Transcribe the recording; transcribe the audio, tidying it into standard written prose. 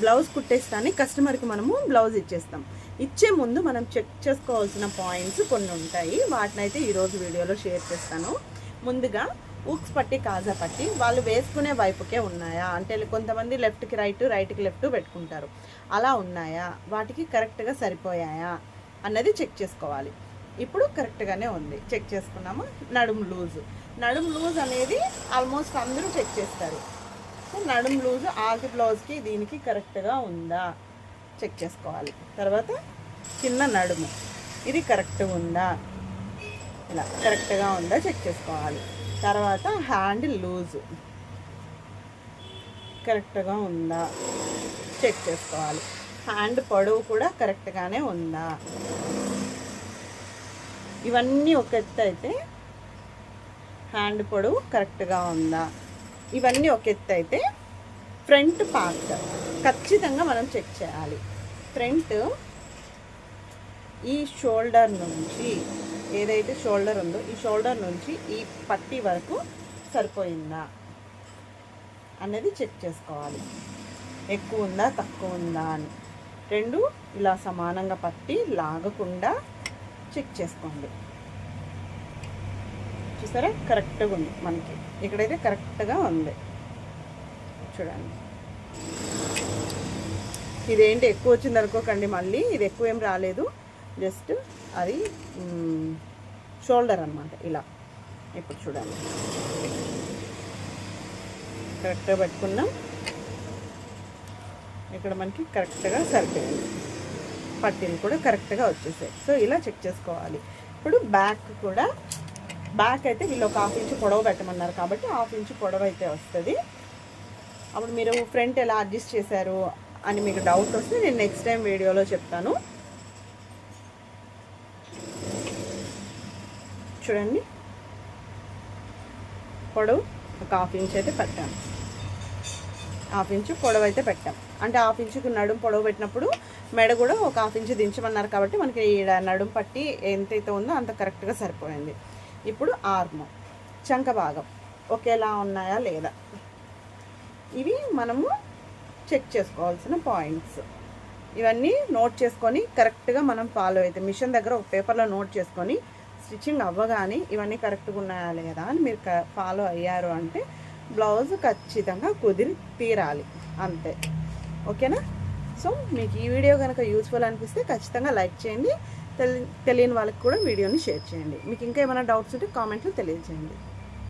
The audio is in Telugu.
బ్లౌజ్ కుట్టేస్తానే కస్టమర్కి మనము బ్లౌజ్ ఇచ్చేస్తాం. ఇచ్చే ముందు మనం చెక్ చేసుకోవాల్సిన పాయింట్స్ కొన్ని ఉంటాయి. వాటిని అయితే ఈరోజు వీడియోలో షేర్ చేస్తాను. ముందుగా ఊక్స్ పట్టి కాజా పట్టి వాళ్ళు వేసుకునే వైపుకే ఉన్నాయా అంటే కొంతమంది లెఫ్ట్కి రైట్, రైట్కి లెఫ్ట్ పెట్టుకుంటారు. అలా ఉన్నాయా, వాటికి కరెక్ట్గా సరిపోయాయా అన్నది చెక్ చేసుకోవాలి. ఇప్పుడు కరెక్ట్గానే ఉంది, చెక్ చేసుకున్నాము. నడుము లూజ్ అనేది ఆల్మోస్ట్ అందరూ చెక్ చేస్తారు. సో నడుము లూజ్ ఆది బ్లౌజ్కి దీనికి కరెక్ట్గా ఉందా చెక్ చేసుకోవాలి. తర్వాత కింద నడుము ఇది కరెక్ట్గా ఉందా, ఇలా కరెక్ట్గా ఉందా చెక్ చేసుకోవాలి. తర్వాత హ్యాండ్ లూజు కరెక్ట్గా ఉందా చెక్ చేసుకోవాలి. హ్యాండ్ పొడవు కూడా కరెక్ట్గానే ఉందా. ఇవన్నీ ఒక ఎత్తు అయితే హ్యాండ్ పొడవు కరెక్ట్గా ఉందా, ఇవన్నీ ఒక ఎత్తు అయితే ఫ్రంట్ పార్ట్ ఖచ్చితంగా మనం చెక్ చేయాలి. ఫ్రంట్ ఈ షోల్డర్ నుంచి ఏదైతే షోల్డర్ ఉందో ఈ షోల్డర్ నుంచి ఈ పట్టీ వరకు సరిపోయిందా అనేది చెక్ చేసుకోవాలి. ఎక్కువ ఉందా తక్కువ ఉందా అని రెండు ఇలా సమానంగా పట్టి లాగకుండా చెక్ చేసుకోండి. చూసారా కరెక్ట్గా ఉంది, మనకి ఇక్కడైతే కరెక్ట్గా ఉంది. చూడండి, ఇదేంటి ఎక్కువ వచ్చింది అనుకోకండి, మళ్ళీ ఇది ఎక్కువ ఏం రాలేదు, జస్ట్ అది షోల్డర్ అనమాట ఇలా. ఇప్పుడు చూడండి కరెక్ట్గా పెట్టుకున్నాం, ఇక్కడ మనకి కరెక్ట్గా సరిపోయింది, పట్టీలు కూడా కరెక్ట్గా వచ్చేసాయి. సో ఇలా చెక్ చేసుకోవాలి. ఇప్పుడు బ్యాక్ అయితే వీళ్ళు ఒక 1/2 ఇంచు పొడవు పెట్టమన్నారు కాబట్టి 1/2 ఇంచు పొడవు అయితే వస్తుంది. అప్పుడు మీరు ఫ్రంట్ ఎలా అడ్జస్ట్ చేశారు అని మీకు డౌట్ వస్తే నేను నెక్స్ట్ టైం వీడియోలో చెప్తాను. చూడండి, పొడవు ఒక 1/2 ఇంచు అయితే పెట్టాను, 1/2 ఇంచు పొడవు అయితే పెట్టాం. అంటే 1/2 ఇంచుకు నడుము పొడవు పెట్టినప్పుడు మెడ కూడా ఒక 1/2 ఇంచు దించమన్నారు కాబట్టి మనకి ఈ నడుము పట్టి ఎంతైతే ఉందో అంత కరెక్ట్గా సరిపోయింది. ఇప్పుడు ఆర్మ్, చంక భాగం ఒకేలా ఉన్నాయా లేదా, ఇవి మనము చెక్ చేసుకోవాల్సిన పాయింట్స్. ఇవన్నీ నోట్ చేసుకొని కరెక్ట్గా మనం ఫాలో అయితే మిషన్ దగ్గర ఒక పేపర్లో నోట్ చేసుకొని స్టిచ్చింగ్ అవ్వగానే ఇవన్నీ కరెక్ట్గా ఉన్నాయా లేదా అని మీరు ఫాలో అయ్యారు అంటే బ్లౌజ్ ఖచ్చితంగా కుదిరి తీరాలి, అంతే. ఓకేనా? సో మీకు ఈ వీడియో కనుక యూస్ఫుల్ అనిపిస్తే ఖచ్చితంగా లైక్ చేయండి. తెలియని వాళ్ళకి కూడా వీడియోని షేర్ చేయండి. మీకు ఇంకా ఏమైనా డౌట్స్ ఉంటే కామెంట్లో తెలియజేయండి.